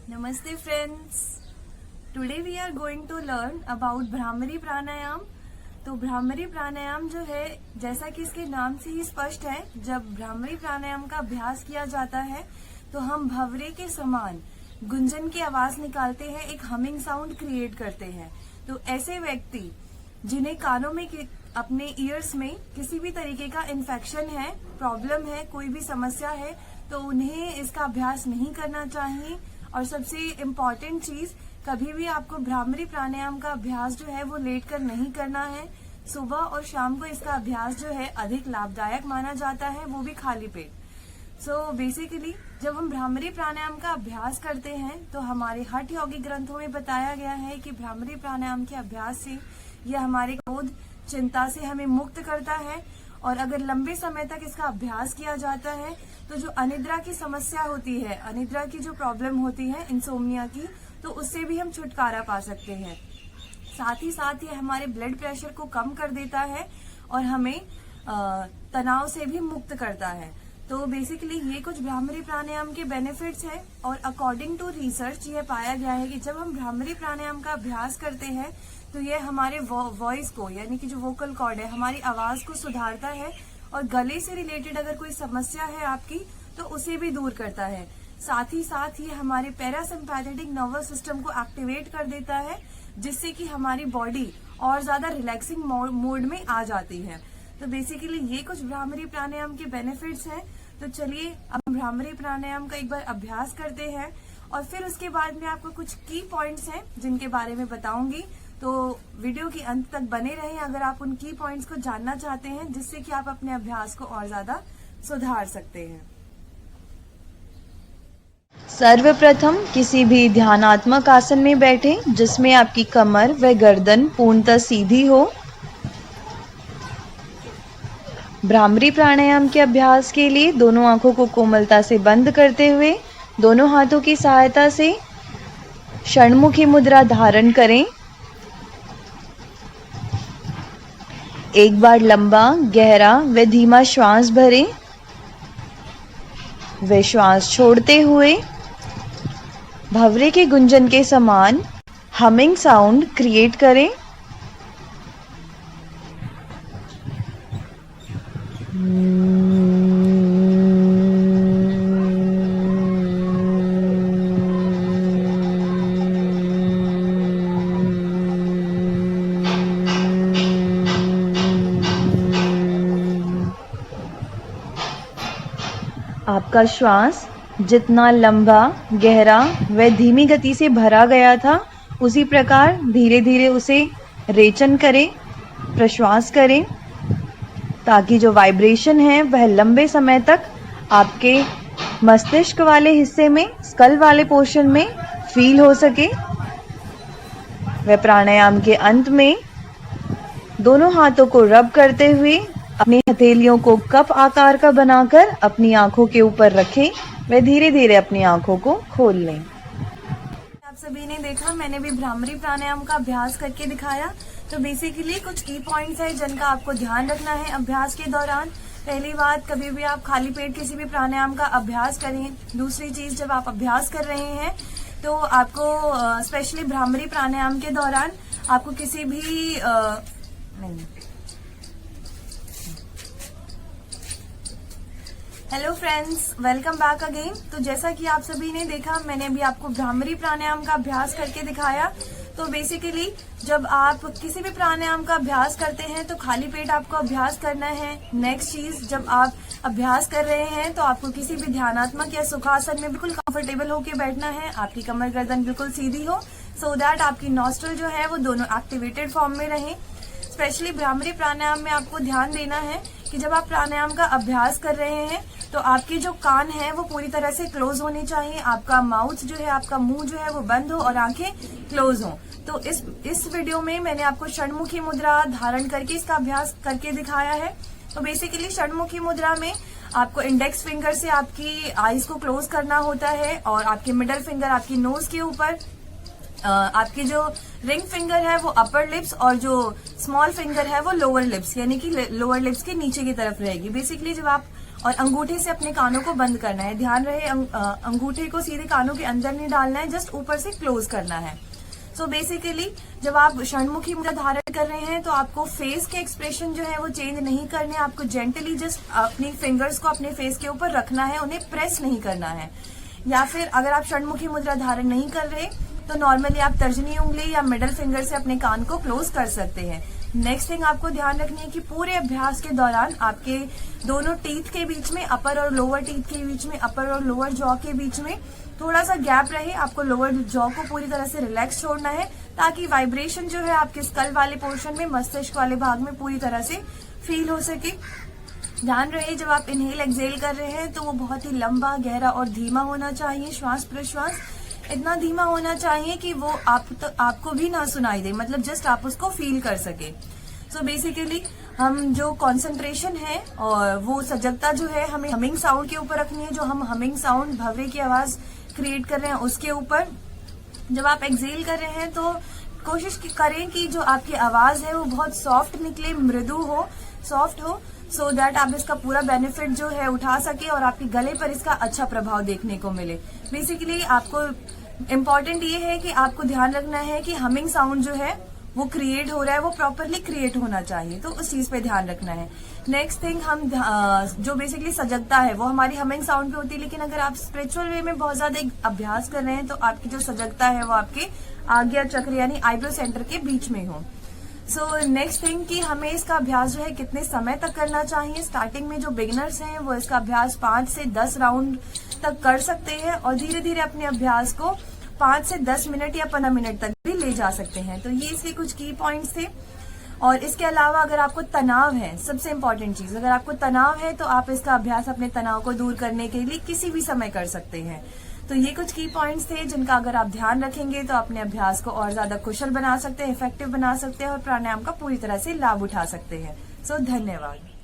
Namaste friends. Today we are going to learn about bhramari प्राणायाम। तो भ्रामरी प्राणायाम जो है, जैसा कि इसके नाम से ही स्पष्ट है, जब भ्रामरी प्राणायाम का अभ्यास किया जाता है तो हम भंवरे के समान गुंजन की आवाज निकालते हैं, एक हमिंग साउंड क्रिएट करते हैं। तो ऐसे व्यक्ति जिन्हें कानों में अपने ईयर्स में किसी भी तरीके का इन्फेक्शन है, प्रॉब्लम है, कोई भी समस्या है, तो उन्हें इसका अभ्यास नहीं करना चाहिए। और सबसे इम्पोर्टेंट चीज, कभी भी आपको भ्रामरी प्राणायाम का अभ्यास जो है वो लेटकर नहीं करना है। सुबह और शाम को इसका अभ्यास जो है अधिक लाभदायक माना जाता है, वो भी खाली पेट। बेसिकली जब हम भ्रामरी प्राणायाम का अभ्यास करते हैं तो हमारे हठ योगी ग्रंथों में बताया गया है कि भ्रामरी प्राणायाम के अभ्यास से यह हमारे क्रोध, चिंता से हमें मुक्त करता है। और अगर लंबे समय तक इसका अभ्यास किया जाता है तो जो अनिद्रा की समस्या होती है, अनिद्रा की जो प्रॉब्लम होती है, इंसोम्निया की, तो उससे भी हम छुटकारा पा सकते हैं। साथ ही साथ ये हमारे ब्लड प्रेशर को कम कर देता है और हमें तनाव से भी मुक्त करता है। तो बेसिकली ये कुछ भ्रामरी प्राणायाम के बेनिफिट्स हैं। और अकॉर्डिंग टू रिसर्च ये पाया गया है कि जब हम भ्रामरी प्राणायाम का अभ्यास करते हैं तो ये हमारे वॉइस को, यानी कि जो वोकल कॉर्ड है, हमारी आवाज को सुधारता है। और गले से रिलेटेड अगर कोई समस्या है आपकी तो उसे भी दूर करता है। साथ ही साथ ये हमारे पैरासिम्पैथेटिक नर्वस सिस्टम को एक्टिवेट कर देता है, जिससे कि हमारी बॉडी और ज्यादा रिलैक्सिंग मोड में आ जाती है। तो बेसिकली ये कुछ भ्रामरी प्राणायाम के बेनिफिट्स हैं। तो चलिए अब भ्रामरी प्राणायाम का एक बार अभ्यास करते हैं और फिर उसके बाद में आपको कुछ की पॉइंट्स हैं जिनके बारे में बताऊंगी। तो वीडियो के अंत तक बने रहें अगर आप उन की पॉइंट्स को जानना चाहते हैं, जिससे कि आप अपने अभ्यास को और ज्यादा सुधार सकते हैं। सर्वप्रथम किसी भी ध्यानात्मक आसन में बैठें जिसमें आपकी कमर व गर्दन पूर्णतः सीधी हो। भ्रामरी प्राणायाम के अभ्यास के लिए दोनों आंखों को कोमलता से बंद करते हुए दोनों हाथों की सहायता से षणमुखी मुद्रा धारण करें। एक बार लंबा, गहरा व धीमा श्वास भरें व श्वास छोड़ते हुए भंवरे के गुंजन के समान हमिंग साउंड क्रिएट करें। आपका श्वास जितना लंबा, गहरा व धीमी गति से भरा गया था, उसी प्रकार धीरे धीरे उसे रेचन करें, प्रश्वास करें, ताकि जो वाइब्रेशन है वह लंबे समय तक आपके मस्तिष्क वाले हिस्से में, स्कल वाले पोर्शन में फील हो सके। वह प्राणायाम के अंत में दोनों हाथों को रब करते हुए अपनी हथेलियों को कप आकार का बनाकर अपनी आंखों के ऊपर रखें व धीरे धीरे अपनी आंखों को खोल लें। आप सभी ने देखा, मैंने भी भ्रामरी प्राणायाम का अभ्यास करके दिखाया। तो बेसिकली कुछ की पॉइंट्स है जिनका आपको ध्यान रखना है अभ्यास के दौरान। पहली बात, कभी भी आप खाली पेट किसी भी प्राणायाम का अभ्यास करें। दूसरी चीज, जब आप अभ्यास कर रहे हैं तो आपको स्पेशली भ्रामरी प्राणायाम के दौरान आपको किसी भी hello friends, welcome back again. तो जैसा कि आप सभी ने देखा, मैंने अभी आपको भ्रामरी प्राणायाम का अभ्यास करके दिखाया। तो बेसिकली जब आप किसी भी प्राणायाम का अभ्यास करते हैं तो खाली पेट आपको अभ्यास करना है। नेक्स्ट चीज, जब आप अभ्यास कर रहे हैं तो आपको किसी भी ध्यानात्मक या सुखासन में बिल्कुल कंफर्टेबल होकर बैठना है। आपकी कमर गर्दन बिल्कुल सीधी हो, सो दैट आपकी नॉस्ट्रल जो है वो दोनों एक्टिवेटेड फॉर्म में रहे। स्पेशली भ्रामरी प्राणायाम में आपको ध्यान देना है कि जब आप प्राणायाम का अभ्यास कर रहे हैं तो आपके जो कान है वो पूरी तरह से क्लोज होने चाहिए। आपका माउथ जो है, आपका मुंह जो है वो बंद हो और आंखें क्लोज हो। तो इस वीडियो में मैंने आपको षणमुखी मुद्रा धारण करके इसका अभ्यास करके दिखाया है। तो बेसिकली षणमुखी मुद्रा में आपको इंडेक्स फिंगर से आपकी आईज को क्लोज करना होता है और आपके मिडल फिंगर आपकी नोज के ऊपर, आपकी जो रिंग फिंगर है वो अपर लिप्स और जो स्मॉल फिंगर है वो लोअर लिप्स, यानी कि लोअर लिप्स के नीचे की तरफ रहेगी। बेसिकली जब आप और अंगूठे से अपने कानों को बंद करना है। ध्यान रहे अंगूठे को सीधे कानों के अंदर नहीं डालना है, जस्ट ऊपर से क्लोज करना है। सो बेसिकली जब आप षण्मुखी मुद्रा धारण कर रहे हैं तो आपको फेस के एक्सप्रेशन जो है वो चेंज नहीं करने, आपको जेंटली जस्ट अपनी फिंगर्स को अपने फेस के ऊपर रखना है, उन्हें प्रेस नहीं करना है। या फिर अगर आप षण्मुखी मुद्रा धारण नहीं कर रहे तो नॉर्मली आप तर्जनी उंगली या मिडल फिंगर से अपने कान को क्लोज कर सकते हैं। नेक्स्ट थिंग आपको ध्यान रखनी है कि पूरे अभ्यास के दौरान आपके दोनों टीथ के बीच में, अपर और लोअर टीथ के बीच में, अपर और लोअर जॉ के बीच में थोड़ा सा गैप रहे। आपको लोअर जॉ को पूरी तरह से रिलैक्स छोड़ना है ताकि वाइब्रेशन जो है आपके स्कल वाले पोर्शन में, मस्तिष्क वाले भाग में पूरी तरह से फील हो सके। ध्यान रहे जब आप इनहेल एक्सहेल कर रहे हैं तो वो बहुत ही लंबा, गहरा और धीमा होना चाहिए। श्वास प्रश्वास इतना धीमा होना चाहिए कि वो आपको भी ना सुनाई दे, मतलब जस्ट आप उसको फील कर सके। सो बेसिकली हम जो कंसंट्रेशन है और वो सजगता जो है हमें हमिंग साउंड के ऊपर रखनी है। जो हम हमिंग साउंड, भंवरे की आवाज क्रिएट कर रहे हैं उसके ऊपर। जब आप एक्सहेल कर रहे हैं तो कोशिश करें कि जो आपकी आवाज है वो बहुत सॉफ्ट निकले, मृदु हो, सॉफ्ट हो, सो दैट आप इसका पूरा बेनिफिट जो है उठा सके और आपके गले पर इसका अच्छा प्रभाव देखने को मिले। बेसिकली आपको इम्पोर्टेंट ये है कि आपको ध्यान रखना है कि हमिंग साउंड जो है वो क्रिएट हो रहा है, वो प्रॉपरली क्रिएट होना चाहिए, तो उस चीज पे ध्यान रखना है। नेक्स्ट थिंग, हम जो बेसिकली सजगता है वो हमारी हमिंग साउंड पे होती है, लेकिन अगर आप स्पिरिचुअल वे में बहुत ज्यादा अभ्यास कर रहे हैं तो आपकी जो सजगता है वो आपके आज्ञा चक्र यानी आईब्रो सेंटर के बीच में हो। सो नेक्स्ट थिंग कि हमें इसका अभ्यास जो है कितने समय तक करना चाहिए। स्टार्टिंग में जो बिगिनर्स हैं वो इसका अभ्यास 5 से 10 राउंड तक कर सकते हैं और धीरे धीरे अपने अभ्यास को 5 से 10 मिनट या 15 मिनट तक भी ले जा सकते हैं। तो ये इसके कुछ की पॉइंट्स थे। और इसके अलावा अगर आपको तनाव है, सबसे इम्पोर्टेंट चीज, अगर आपको तनाव है तो आप इसका अभ्यास अपने तनाव को दूर करने के लिए किसी भी समय कर सकते हैं। तो ये कुछ की पॉइंट्स थे जिनका अगर आप ध्यान रखेंगे तो अपने अभ्यास को और ज्यादा कुशल बना सकते हैं, इफेक्टिव बना सकते हैं और प्राणायाम का पूरी तरह से लाभ उठा सकते हैं। सो धन्यवाद।